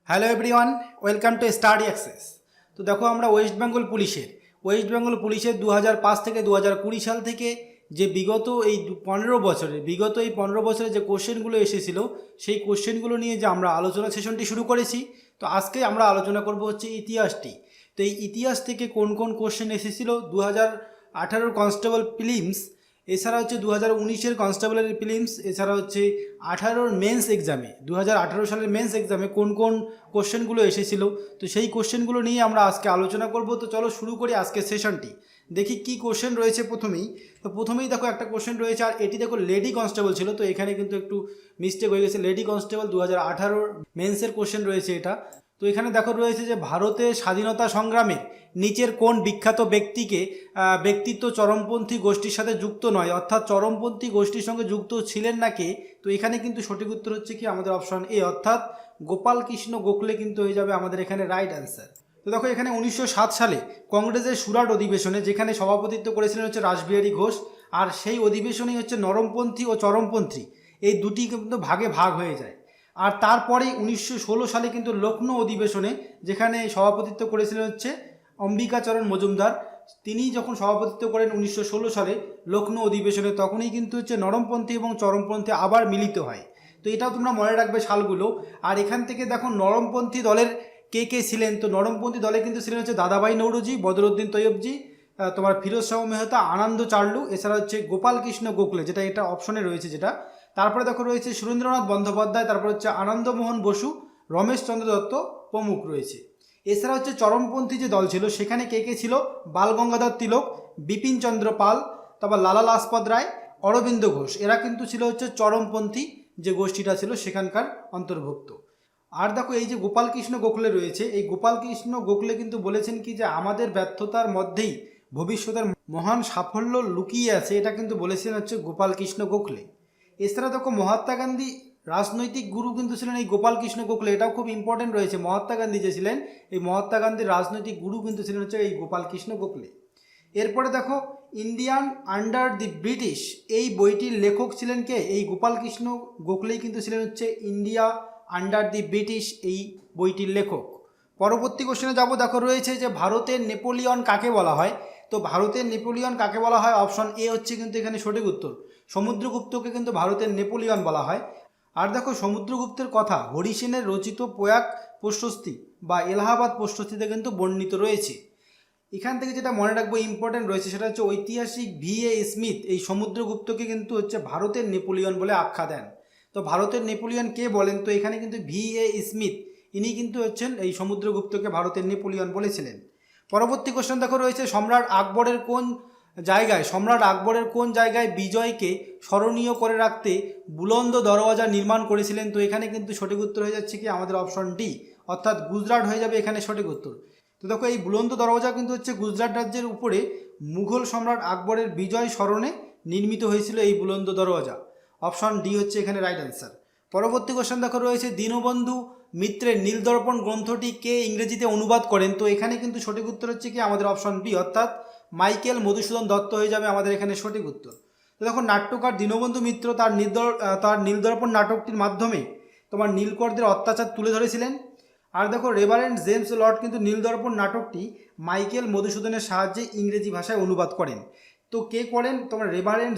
Hello everyone, welcome to study access. তো দেখো, আমরা ওয়েস্ট বেঙ্গল পুলিশের 2005 থেকে 2020 সাল থেকে যে বিগত এই 15 বছরে যে কোশ্চেনগুলো এসেছিল, সেই কোশ্চেনগুলো নিয়ে যে আমরা আলোচনা সেশনটি শুরু করেছি। তো আজকে আমরা আলোচনা করব হচ্ছে ইতিহাসটি। তো এই ইতিহাস থেকে কোন কোন কোশ্চেন এসেছিল 2018 কনস্টেবল প্রিলিমস, এছাড়া হচ্ছে 2019 কনস্টেবলের প্রিলিমস, এছাড়া হচ্ছে 18 মেন্স এক্সামে 2018 সালের মেন্স এক্সামে কোন কোন কোশ্চেনগুলো এসেছিল। তো সেই কোশ্চেনগুলো নিয়ে আমরা আজকে আলোচনা করব। তো চলো শুরু করি আজকের সেশনটি। দেখি কি কোশ্চেন রয়েছে প্রথমেই দেখো একটা কোশ্চেন রয়েছে, আর এটি দেখো লেডি কনস্টেবল ছিল। তো এখানে কিন্তু একটু মিস্টেক হয়ে গেছে, লেডি কনস্টেবল 2018 মেন্সের কোশ্চেন রয়েছে এটা। তো এখানে দেখো রয়েছে যে ভারতের স্বাধীনতা সংগ্রামে নিচের কোন বিখ্যাত ব্যক্তিত্ব চরমপন্থী গোষ্ঠীর সাথে যুক্ত নয়, অর্থাৎ চরমপন্থী গোষ্ঠীর সঙ্গে যুক্ত ছিলেন না কে। তো এখানে কিন্তু সঠিক উত্তর হচ্ছে কি আমাদের অপশন এ, অর্থাৎ গোপাল কৃষ্ণ গোখলে কিন্তু হয়ে যাবে আমাদের এখানে রাইট অ্যান্সার। তো দেখো এখানে 1907 সালে কংগ্রেসের সুরাট অধিবেশনে যেখানে সভাপতিত্ব করেছিলেন হচ্ছে রাসবিহারী ঘোষ, আর সেই অধিবেশনেই হচ্ছে নরমপন্থী ও চরমপন্থী এই দুটি কিন্তু ভাগে ভাগ হয়ে যায়। আর তারপরেই 1916 সালে কিন্তু লখনৌ অধিবেশনে যেখানে সভাপতিত্ব করেছিলেন হচ্ছে অম্বিকাচরণ মজুমদার, তিনি যখন সভাপতিত্ব করেন 1916 সালে লখনৌ অধিবেশনে, তখনই কিন্তু হচ্ছে নরমপন্থী এবং চরমপন্থী আবার মিলিত হয়। তো এটাও তোমরা মনে রাখবে সালগুলো। আর এখান থেকে দেখো নরমপন্থী দলের কে কে ছিলেন। তো নরমপন্থী দলে কিন্তু ছিলেন হচ্ছে দাদাভাই নৌরোজি, বদরুদ্দিন তৈয়বজি, তোমার ফিরোজ শাহ মেহতা, আনন্দ চার্লু, এছাড়া হচ্ছে গোপাল কৃষ্ণ গোখলে, যেটা এটা অপশনে রয়েছে যেটা। তারপরে দেখো রয়েছে সুরেন্দ্রনাথ বন্দ্যোপাধ্যায়, তারপর হচ্ছে আনন্দমোহন বসু, রমেশচন্দ্র দত্ত প্রমুখ রয়েছে। এছাড়া হচ্ছে চরমপন্থী যে দল ছিল সেখানে কে কে ছিল, বালগঙ্গাধর তিলক, বিপিন চন্দ্র পাল, তারপর লালা লাজপত রায়, অরবিন্দ ঘোষ, এরা কিন্তু ছিল হচ্ছে চরমপন্থী যে গোষ্ঠীটা ছিল সেখানকার অন্তর্ভুক্ত। আর দেখো এই যে গোপাল কৃষ্ণ গোখলে রয়েছে, এই গোপাল কৃষ্ণ গোখলে কিন্তু বলেছেন কি যে আমাদের ব্যর্থতার মধ্যেই ভবিষ্যতের মহান সাফল্য লুকিয়ে আছে, এটা কিন্তু বলেছেন হচ্ছে গোপাল কৃষ্ণ গোখলে। এছাড়া দেখো মহাত্মা গান্ধী রাজনৈতিক গুরু কিন্তু ছিলেন এই গোপাল কৃষ্ণ গোখলে, এটাও খুব ইম্পর্টেন্ট রয়েছে। মহাত্মা গান্ধী যে ছিলেন, এই মহাত্মা গান্ধীর রাজনৈতিক গুরু কিন্তু ছিলেন হচ্ছে এই গোপাল কৃষ্ণ গোখলে। এরপরে দেখো ইন্ডিয়ান আন্ডার দি ব্রিটিশ, এই বইটির লেখক ছিলেন কে, এই গোপাল কৃষ্ণ গোখলেই কিন্তু ছিলেন হচ্ছে ইন্ডিয়া আন্ডার দি ব্রিটিশ এই বইটির লেখক। পরবর্তী কোশ্চেনে যাব। দেখো রয়েছে যে ভারতের নেপোলিয়ন কাকে বলা হয়। তো ভারতের নেপোলিয়ন কাকে বলা হয়, অপশন এ হচ্ছে কিন্তু এখানে সঠিক উত্তর, সমুদ্রগুপ্তকে কিন্তু ভারতের নেপোলিয়ন বলা হয়। আর দেখো সমুদ্রগুপ্তের কথা হরিসেনের রচিত প্রয়াগ প্রশস্তি বা এলাহাবাদ প্রশস্তিতে কিন্তু বর্ণিত রয়েছে। এখান থেকে যেটা মনে রাখবো ইম্পর্টেন্ট রয়েছে সেটা হচ্ছে ঐতিহাসিক V.A. স্মিথ এই সমুদ্রগুপ্তকে কিন্তু হচ্ছে ভারতের নেপোলিয়ন বলে আখ্যা দেন। তো ভারতের নেপোলিয়ন কে বলেন, তো এখানে কিন্তু V.A. স্মিথ, ইনি কিন্তু হচ্ছেন এই সমুদ্রগুপ্তকে ভারতের নেপোলিয়ন বলেছিলেন। পরবর্তী কোশ্চেন দেখো রয়েছে সম্রাট আকবরের কোন জায়গায় বিজয়কে স্মরণীয় করে রাখতে বুলন্দ দরওয়াজা নির্মাণ করেছিলেন। তো এখানে কিন্তু সঠিক উত্তর হয়ে যাচ্ছে কি আমাদের অপশন ডি, অর্থাৎ গুজরাট হয়ে যাবে এখানে সঠিক উত্তর। তো দেখো এই বুলন্দ দরওয়াজা কিন্তু হচ্ছে গুজরাট রাজ্যের উপরে মুঘল সম্রাট আকবরের বিজয় স্মরণে নির্মিত হয়েছিল এই বুলন্দ দরওয়াজা। অপশন ডি হচ্ছে এখানে রাইট অ্যান্সার। পরবর্তী কোশ্চেন দেখো রয়েছে দীনবন্ধু মিত্রের নীলদর্পণ গ্রন্থটি কে ইংরেজিতে অনুবাদ করেন। তো এখানে কিন্তু সঠিক উত্তর হচ্ছে কি আমাদের অপশন বি, অর্থাৎ মাইকেল মধুসূদন দত্ত হয়ে যাবে আমাদের এখানে সঠিক উত্তর। তো দেখো নাট্যকার দীনবন্ধু মিত্র তার নীলদর্পণ নাটকটির মাধ্যমে তোমার নীলকরদের অত্যাচার তুলে ধরেছিলেন। আর দেখো রেভারেন্ড জেমস লর্ড কিন্তু নীলদর্পণ নাটকটি মাইকেল মধুসূদনের সাহায্যে ইংরেজি ভাষায় অনুবাদ করেন। তো কে করেন, তোমার রেভারেন্ড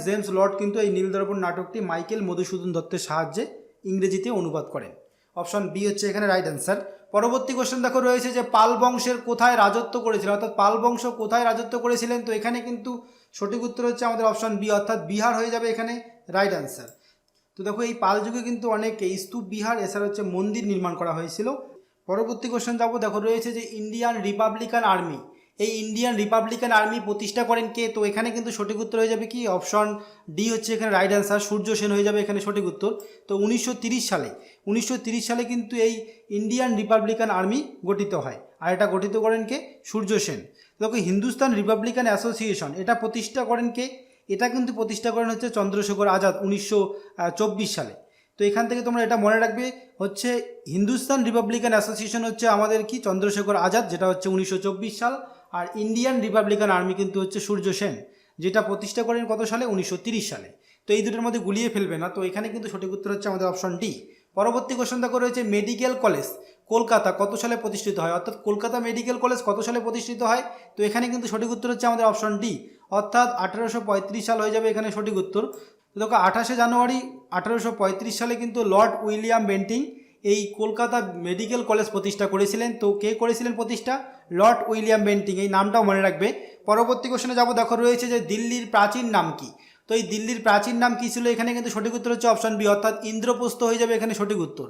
জেমস লর্ড কিন্তু এই নীলদর্পণ নাটকটি মাইকেল মধুসূদন দত্তের সাহায্যে ইংরেজিতে অনুবাদ করেন। অপশন বি হচ্ছে এখানে রাইট অ্যান্সার। পরবর্তী কোশ্চেন দেখো রয়েছে যে পাল বংশের কোথায় রাজত্ব করেছিল, অর্থাৎ পাল বংশ কোথায় রাজত্ব করেছিলেন। তো এখানে কিন্তু সঠিক উত্তর হচ্ছে আমাদের অপশন বি, অর্থাৎ বিহার হয়ে যাবে এখানে রাইট অ্যান্সার। তো দেখো এই পাল যুগে কিন্তু অনেক স্তূপ বিহার এছাড়া হচ্ছে মন্দির নির্মাণ করা হয়েছিল। পরবর্তী কোশ্চেন যাবো। দেখো রয়েছে যে ইন্ডিয়ান রিপাবলিকান আর্মি, এই ইন্ডিয়ান রিপাবলিকান আর্মি প্রতিষ্ঠা করেন কে। তো এখানে কিন্তু সঠিক উত্তর হয়ে যাবে কি অপশন ডি হচ্ছে এখানে রাইট অ্যান্সার, সূর্য সেন হয়ে যাবে এখানে সঠিক উত্তর। তো 1930 সালে কিন্তু এই ইন্ডিয়ান রিপাবলিকান আর্মি গঠিত হয়, আর এটা গঠিত করেন কে, সূর্য সেন। দেখো হিন্দুস্তান রিপাবলিকান অ্যাসোসিয়েশন এটা প্রতিষ্ঠা করেন কে, এটা কিন্তু প্রতিষ্ঠা করেন হচ্ছে চন্দ্রশেখর আজাদ 1924 সালে। তো এখান থেকে তোমরা এটা মনে রাখবে হচ্ছে হিন্দুস্তান রিপাবলিকান অ্যাসোসিয়েশন হচ্ছে আমাদের কি চন্দ্রশেখর আজাদ, যেটা হচ্ছে 1924 সাল, আর ইন্ডিয়ান রিপাবলিকান আর্মি কিন্তু হচ্ছে সূর্য সেন, যেটা প্রতিষ্ঠা করেন কত সালে, 1930 সালে। তো এই দুটোর মধ্যে গুলিয়ে ফেলবে না। তো এখানে কিন্তু সঠিক উত্তর হচ্ছে আমাদের অপশন ডি। পরবর্তী কোশ্চেন দেখো রয়েছে মেডিকেল কলেজ কলকাতা কত সালে প্রতিষ্ঠিত হয়, অর্থাৎ কলকাতা মেডিকেল কলেজ কত সালে প্রতিষ্ঠিত হয়। তো এখানে কিন্তু সঠিক উত্তর হচ্ছে আমাদের অপশন ডি, অর্থাৎ 1835 সাল হয়ে যাবে এখানে সঠিক উত্তর। তো দেখো 28শে জানুয়ারি 1835 সালে কিন্তু লর্ড উইলিয়াম বেন্টিং এই কলকাতা মেডিকেল কলেজ প্রতিষ্ঠা করেছিলেন। তো কে করেছিলেন প্রতিষ্ঠা? লর্ড উইলিয়াম বেন্টিং, এই নামটাও মনে রাখবে। পরবর্তী কোশ্চেনে যাবো, দেখো রয়েছে যে দিল্লির প্রাচীন নাম কি। তো এই দিল্লির প্রাচীন নাম কী ছিল, এখানে কিন্তু সঠিক উত্তর হচ্ছে অপশন বি, অর্থাৎ ইন্দ্রপ্রস্থ হয়ে যাবে এখানে সঠিক উত্তর।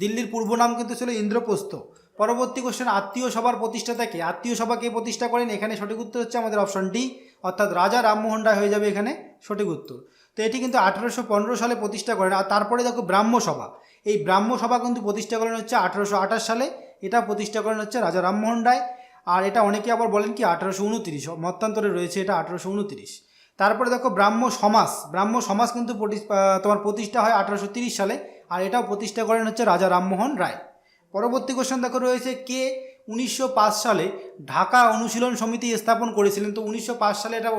দিল্লির পূর্ব নাম কিন্তু ছিল ইন্দ্রপ্রস্থ। পরবর্তী কোশ্চেন, আত্মীয় সভার প্রতিষ্ঠাতা কে? আত্মীয় সভা কে প্রতিষ্ঠা করেন? এখানে সঠিক উত্তর হচ্ছে আমাদের অপশন ডি, অর্থাৎ রাজা রামমোহন রায় হয়ে যাবে এখানে সঠিক উত্তর। তো এটি কিন্তু 1815 সালে প্রতিষ্ঠা করেন। আর তারপরে দেখো ব্রাহ্ম সভা, এই ব্রাহ্ম সভা কিন্তু প্রতিষ্ঠা করেন হচ্ছে 1828 সালে, এটা প্রতিষ্ঠা করেন হচ্ছে রাজা রামমোহন রায়। আর এটা অনেকে আবার বলেন কি 1829, মতান্তরে রয়েছে এটা 1829। তারপরে দেখো ব্রাহ্ম সমাজ, ব্রাহ্ম সমাজ কিন্তু তোমার প্রতিষ্ঠা হয় 1830 সালে, আর এটাও প্রতিষ্ঠা করেন হচ্ছে রাজা রামমোহন রায়। পরবর্তী কোশ্চেন দেখো রয়েছে কে 1905 সালে ঢাকা অনুশীলন সমিতি স্থাপন করেছিলেন। তো 1905 সালে এটা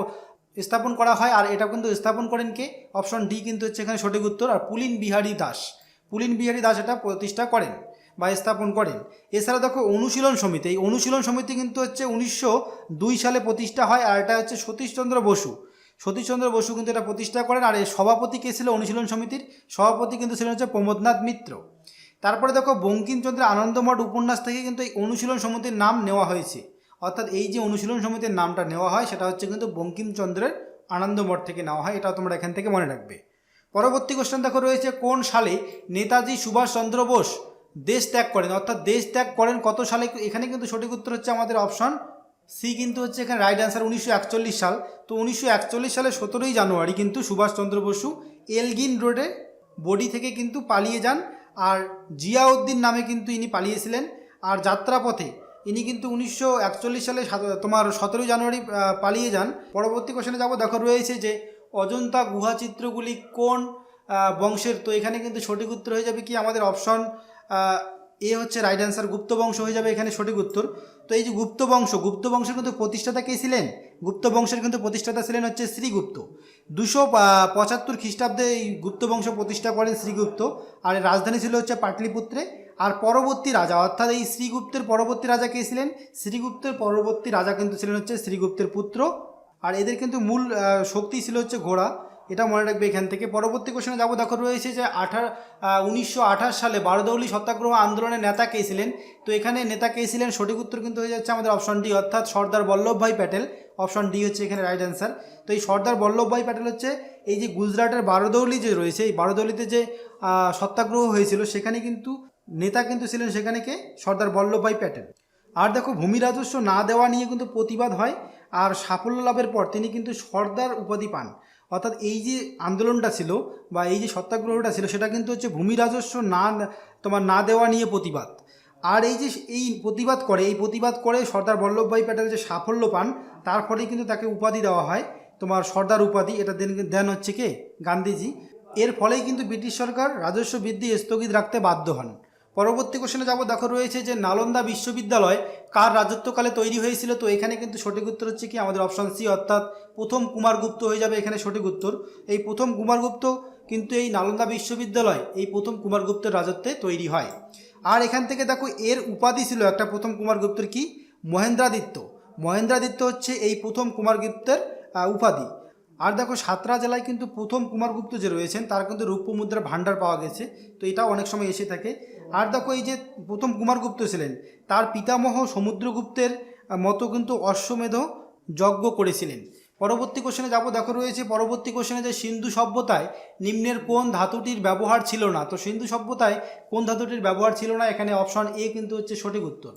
স্থাপন করা হয়, আর এটা কিন্তু স্থাপন করেন কে? অপশন ডি কিন্তু হচ্ছে এখানে সঠিক উত্তর। আর পুলিন বিহারী দাস, পুলিন বিহারী দাস এটা প্রতিষ্ঠা করেন বা স্থাপন করেন। এছাড়া দেখো অনুশীলন সমিতি, এই অনুশীলন সমিতি কিন্তু হচ্ছে 1902 সালে প্রতিষ্ঠা হয়, আর এটা হচ্ছে সতীশচন্দ্র বসু, সতীশচন্দ্র বসু কিন্তু এটা প্রতিষ্ঠা করেন। আর এই সভাপতি কে ছিল অনুশীলন সমিতির? সভাপতি কিন্তু ছিলেন হচ্ছে প্রমোদনাথ মিত্র। তারপরে দেখো বঙ্কিমচন্দ্রের আনন্দমঠ উপন্যাস থেকে কিন্তু এই অনুশীলন সমিতির নাম নেওয়া হয়েছে, অর্থাৎ এই যে অনুশীলন সমিতির নামটা নেওয়া হয় সেটা হচ্ছে কিন্তু বঙ্কিমচন্দ্রের আনন্দমঠ থেকে নেওয়া হয়, এটাও তোমরা এখান থেকে মনে রাখবে। পরবর্তী কোশ্চেন দেখো রয়েছে কোন সালে নেতাজি সুভাষচন্দ্র বোস দেশ ত্যাগ করেন, অর্থাৎ দেশ ত্যাগ করেন কত সালে? এখানে কিন্তু সঠিক উত্তর হচ্ছে আমাদের অপশন সি কিন্তু হচ্ছে এখানে রাইট অ্যান্সার, 1941 সাল। তো 1941 সালে 17ই জানুয়ারি কিন্তু সুভাষচন্দ্র বসু এলগিন রোডে বডি থেকে কিন্তু পালিয়ে যান, আর জিয়াউদ্দিন নামে কিন্তু ইনি পালিয়েছিলেন। আর যাত্রাপথে ইনি কিন্তু 1941 সালে তোমার 17ই জানুয়ারি পালিয়ে যান। পরবর্তী কোশ্চেনে যাব, দেখো রয়েছে যে অজন্তা গুহা চিত্রগুলি কোন বংশের? তো এখানে কিন্তু সঠিক উত্তর হয়ে যাবে কি আমাদের অপশন এ হচ্ছে রাইট অ্যান্সার, গুপ্ত বংশ হয়ে যাবে এখানে সঠিক উত্তর। তো এই যে গুপ্ত বংশের কিন্তু প্রতিষ্ঠাতা কে ছিলেন? গুপ্ত বংশের কিন্তু প্রতিষ্ঠাতা ছিলেন হচ্ছে শ্রীগুপ্ত। 275 খ্রিস্টাব্দে এই গুপ্ত বংশ প্রতিষ্ঠা করেন শ্রীগুপ্ত, আর রাজধানী ছিল হচ্ছে পাটলিপুত্রে। আর পরবর্তী রাজা, অর্থাৎ এই শ্রীগুপ্তের পরবর্তী রাজা কে ছিলেন? শ্রীগুপ্তের পরবর্তী রাজা কিন্তু ছিলেন হচ্ছে শ্রীগুপ্তের পুত্র। আর এদের কিন্তু মূল শক্তি ছিল হচ্ছে ঘোড়া, এটা মনে রাখবে এখান থেকে। পরবর্তী কোশ্চেনে যাবো, দেখো রয়েছে যে 1928 সালে বারদৌলি সত্যাগ্রহ আন্দোলনের নেতা কে ছিলেন? তো এখানে নেতা কে ছিলেন সঠিক উত্তর কিন্তু হয়ে যাচ্ছে আমাদের অপশন ডি, অর্থাৎ সর্দার বল্লভভাই প্যাটেল। অপশন ডি হচ্ছে এখানে রাইট অ্যান্সার। তো এই সর্দার বল্লভভাই প্যাটেল হচ্ছে এই যে গুজরাটের বারদৌলি যে রয়েছে, এই বারদৌলিতে যে সত্যাগ্রহ হয়েছিল সেখানে কিন্তু নেতা কিন্তু ছিলেন সেখানে কে? সর্দার বল্লভভাই প্যাটেল। আর দেখো ভূমি রাজস্ব না দেওয়া নিয়ে কিন্তু প্রতিবাদ হয়, আর সাফল্য লাভের পর তিনি কিন্তু সর্দার উপাধি পান। অর্থাৎ এই যে আন্দোলনটা ছিল বা এই যে সত্যাগ্রহটা ছিল সেটা কিন্তু হচ্ছে ভূমি রাজস্ব না দেওয়া নিয়ে প্রতিবাদ। আর এই যে এই প্রতিবাদ করে সর্দার বল্লভভাই প্যাটেল যে সাফল্য পান, তার ফলেই কিন্তু তাকে উপাধি দেওয়া হয় তোমার সর্দার উপাধি, এটা দেন হচ্ছে কে? গান্ধীজি। এর ফলেই কিন্তু ব্রিটিশ সরকার রাজস্ব বৃদ্ধি স্থগিত রাখতে বাধ্য হন। পরবর্তী কোশ্চেনে যাব, দেখো রয়েছে যে নালন্দা বিশ্ববিদ্যালয় কার রাজত্বকালে তৈরি হয়েছিল? তো এখানে কিন্তু সঠিক উত্তর হচ্ছে কি আমাদের অপশন সি, অর্থাৎ প্রথম কুমারগুপ্ত হয়ে যাবে এখানে সঠিক উত্তর। এই প্রথম কুমারগুপ্ত কিন্তু এই নালন্দা বিশ্ববিদ্যালয় এই প্রথম কুমারগুপ্তের রাজত্বে তৈরি হয়। আর এখান থেকে দেখো এর উপাধি ছিল একটা প্রথম কুমারগুপ্তের কি? মহেন্দ্রাদিত্য। মহেন্দ্রাদিত্য হচ্ছে এই প্রথম কুমারগুপ্তের উপাধি। আর দেখো সাতরা জেলায় কিন্তু প্রথম কুমারগুপ্ত যে রয়েছেন তার কিন্তু রৌপ্য মুদ্রার ভাণ্ডার পাওয়া গেছে, তো এটাও অনেক সময় এসে থাকে। আর দেখো এই যে প্রথম কুমারগুপ্ত ছিলেন তার পিতামহ সমুদ্রগুপ্তের মতো কিন্তু অশ্বমেধ যজ্ঞ করেছিলেন। পরবর্তী কোশ্চেনে যাব, দেখো রয়েছে পরবর্তী কোশ্চেনে যে সিন্ধু সভ্যতায় নিম্নের কোন ধাতুটির ব্যবহার ছিল না? তো সিন্ধু সভ্যতায় কোন ধাতুটির ব্যবহার ছিল না? এখানে অপশন এ কিন্তু হচ্ছে সঠিক উত্তর।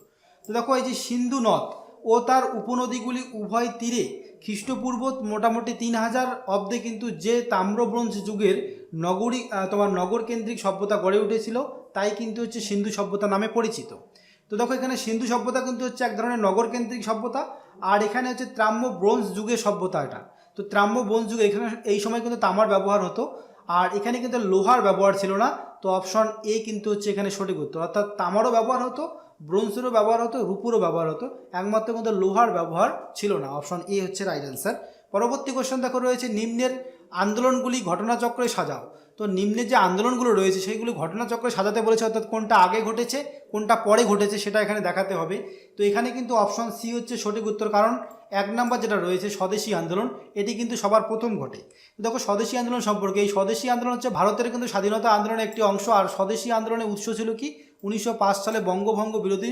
তো দেখো এই যে সিন্ধু নদ ও তার উপনদীগুলি উভয় তীরে খ্রিস্টপূর্ব মোটামুটি 3000 অব্দে কিন্তু যে তাম্র ব্রোঞ্জ যুগের নগর কেন্দ্রিক সভ্যতা গড়ে উঠেছিল তাই কিন্তু হচ্ছে সিন্ধু সভ্যতা নামে পরিচিত। তো দেখো এখানে সিন্ধু সভ্যতা কিন্তু হচ্ছে এক ধরনের নগর কেন্দ্রিক সভ্যতা, আর এখানে হচ্ছে তাম্র ব্রোঞ্জ যুগের সভ্যতা এটা। তো তাম্র ব্রোঞ্জ যুগে এখানে এই সময় কিন্তু তামার ব্যবহার হতো, আর এখানে কিন্তু লোহার ব্যবহার ছিল না। তো অপশন এ কিন্তু হচ্ছে এখানে সঠিক উত্তর, অর্থাৎ তামারও ব্যবহার হতো, ব্রোঞ্জেরও ব্যবহার হতো, রূপোরও ব্যবহার হতো, একমাত্র কিন্তু লোহার ব্যবহার ছিল না। অপশন এ হচ্ছে রাইট অ্যান্সার। পরবর্তী কোশ্চেন দেখো রয়েছে নিম্নের আন্দোলনগুলি ঘটনাচক্রে সাজাও। তো নিম্নে যে আন্দোলনগুলো রয়েছে সেইগুলো ঘটনাচক্রে সাজাতে বলেছে, অর্থাৎ কোনটা আগে ঘটেছে কোনটা পরে ঘটেছে সেটা এখানে দেখাতে হবে। তো এখানে কিন্তু অপশন সি হচ্ছে সঠিক উত্তর, কারণ 1 নম্বর যেটা রয়েছে স্বদেশী আন্দোলন, এটি কিন্তু সবার প্রথম ঘটে। দেখো স্বদেশী আন্দোলন সম্পর্কে, এই স্বদেশী আন্দোলন হচ্ছে ভারতের কিন্তু স্বাধীনতা আন্দোলনের একটি অংশ। আর স্বদেশী আন্দোলনের উৎস ছিল কি 1905 সালে বঙ্গভঙ্গ বিরোধী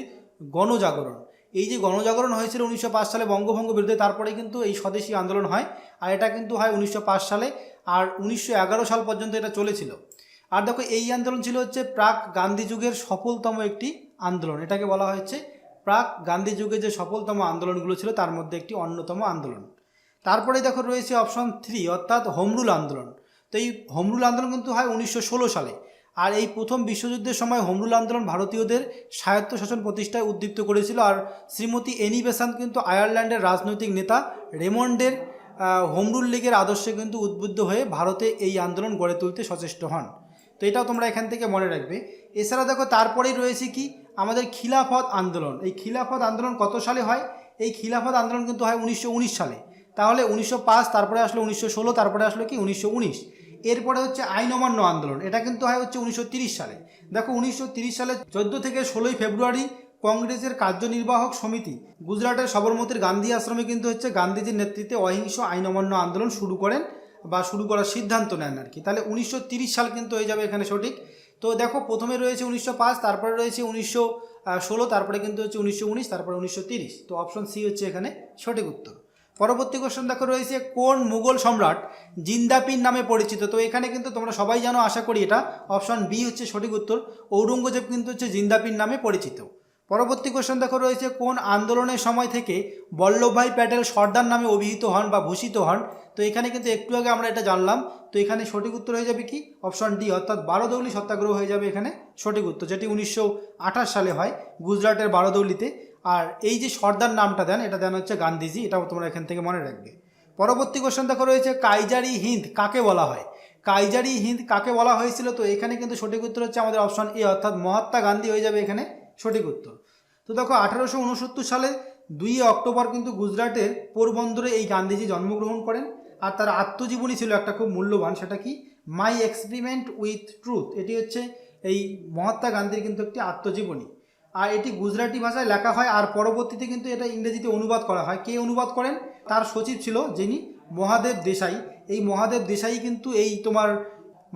গণজাগরণ। এই যে গণজাগরণ হয়েছিল 1905 সালে বঙ্গভঙ্গ বিরোধী, তারপরে কিন্তু এই স্বদেশী আন্দোলন হয়। আর এটা কিন্তু হয় 1905 সালে, আর 1911 সাল পর্যন্ত এটা চলেছিল। আর দেখো এই আন্দোলন ছিল হচ্ছে প্রাক গান্ধী যুগের সফলতম একটি আন্দোলন। এটাকে বলা হয়েছে প্রাক গান্ধী যুগে যে সফলতম আন্দোলনগুলো ছিল তার মধ্যে একটি অন্যতম আন্দোলন। তারপরে দেখো রয়েছে অপশন 3 অর্থাৎ হোম রুল আন্দোলন। তো এই হোম রুল আন্দোলন কিন্তু হয় 1916 সালে। আর এই প্রথম বিশ্বযুদ্ধের সময় হোম রুল আন্দোলন ভারতীয়দের স্বায়ত্তশাসন প্রতিষ্ঠায় উদ্দীপ্ত করেছিল। আর শ্রীমতী এনি বেসান্ট কিন্তু আয়ারল্যান্ডের রাজনৈতিক নেতা রেমন্ডের হোম রুল লীগের আদর্শে কিন্তু উদ্বুদ্ধ হয়ে ভারতে এই আন্দোলন গড়ে তুলতে সচেষ্ট হন। তো এটাও তোমরা এখান থেকে মনে রাখবে। এছাড়া দেখো তারপরেই রয়েছে কি আমাদের খিলাফত আন্দোলন। এই খিলাফত আন্দোলন কত সালে হয়? এই খিলাফত আন্দোলন কিন্তু হয় 1919 সালে। তাহলে 1905, তারপরে আসলো 1916, তারপরে আসলো কি 1919। এরপরে হচ্ছে আইন অমান্য আন্দোলন, এটা কিন্তু হয় হচ্ছে 1930 সালে। দেখো 1930 সালে 14 থেকে 16 ফেব্রুয়ারি কংগ্রেসের কার্যনির্বাহক সমিতি গুজরাটের সবরমতীর গান্ধী আশ্রমে কিন্তু হচ্ছে গান্ধীজির নেতৃত্বে অহিংস আইন অমান্য আন্দোলন শুরু করেন বা শুরু করার সিদ্ধান্ত নেন আর কি। তাহলে 1930 সাল কিন্তু হয়ে যাবে এখানে সঠিক। তো দেখো প্রথমে রয়েছে 1905, তারপরে রয়েছে 1916, তারপরে কিন্তু হচ্ছে 1919, তারপরে 1930। তো অপশন সি হচ্ছে এখানে সঠিক উত্তর। পরবর্তী কোশ্চেন দেখো রয়েছে কোন মুঘল সম্রাট জিন্দাপির নামে পরিচিত? তো এখানে কিন্তু তোমরা সবাই জানো, আশা করি এটা অপশন বি হচ্ছে সঠিক উত্তর। ঔরঙ্গজেব কিন্তু হচ্ছে জিন্দাপির নামে পরিচিত। পরবর্তী কোশ্চেন দেখো রয়েছে কোন আন্দোলনের সময় থেকে বল্লভভাই প্যাটেল সর্দার নামে অভিহিত হন বা ভূষিত হন? তো এখানে কিন্তু একটু আগে আমরা এটা জানলাম। তো এখানে সঠিক উত্তর হয়ে যাবে কি অপশন ডি, অর্থাৎ বারদৌলি সত্যাগ্রহ হয়ে যাবে এখানে সঠিক উত্তর, যেটি 1928 সালে হয় গুজরাটের বারদৌলিতে। আর এই যে সর্দার নামটা দেন, এটা দেন হচ্ছে গান্ধীজি, এটাও তোমরা এখান থেকে মনে রাখবে। পরবর্তী কোশ্চেন দেখো রয়েছে কাইজারি হিন্দ কাকে বলা হয়? কাইজারি হিন্দ কাকে বলা হয়েছিল? তো এখানে কিন্তু সঠিক উত্তর হচ্ছে আমাদের অপশন এ, অর্থাৎ মহাত্মা গান্ধী হয়ে যাবে এখানে সঠিক উত্তর। তো দেখো 1869 সালে 2 অক্টোবর কিন্তু গুজরাটের পোরবন্দরে এই গান্ধীজি জন্মগ্রহণ করেন। আর তার আত্মজীবনী ছিল একটা খুব মূল্যবান, সেটা কি মাই এক্সপেরিমেন্ট উইথ ট্রুথ। এটি হচ্ছে এই মহাত্মা গান্ধীর কিন্তু একটি আত্মজীবনী। আর এটি গুজরাটি ভাষায় লেখা হয়, আর পরবর্তীতে কিন্তু এটা ইংরেজিতে অনুবাদ করা হয়। কে অনুবাদ করেন? তার সচিব ছিল যিনি মহাদেব দেশাই। এই মহাদেব দেশাই কিন্তু এই তোমার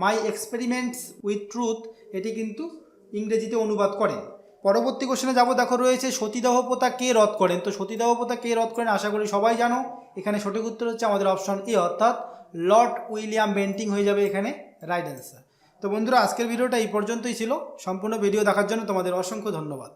মাই এক্সপেরিমেন্টস উইথ ট্রুথ এটি কিন্তু ইংরেজিতে অনুবাদ করেন। পরবর্তী কোশ্চেনে যাবো, দেখো রয়েছে সতীদাহ প্রথা কে রদ করেন? তো সতীদাহ প্রথা কে রদ করেন আশা করি সবাই জানো। এখানে সঠিক উত্তর হচ্ছে আমাদের অপশন এ, অর্থাৎ লর্ড উইলিয়াম বেন্টিং হয়ে যাবে এখানে রাইট অ্যান্সার। তো বন্ধুরা আজকের ভিডিওটা এই পর্যন্তই ছিল। সম্পূর্ণ ভিডিও দেখার জন্য তোমাদের অসংখ্য ধন্যবাদ।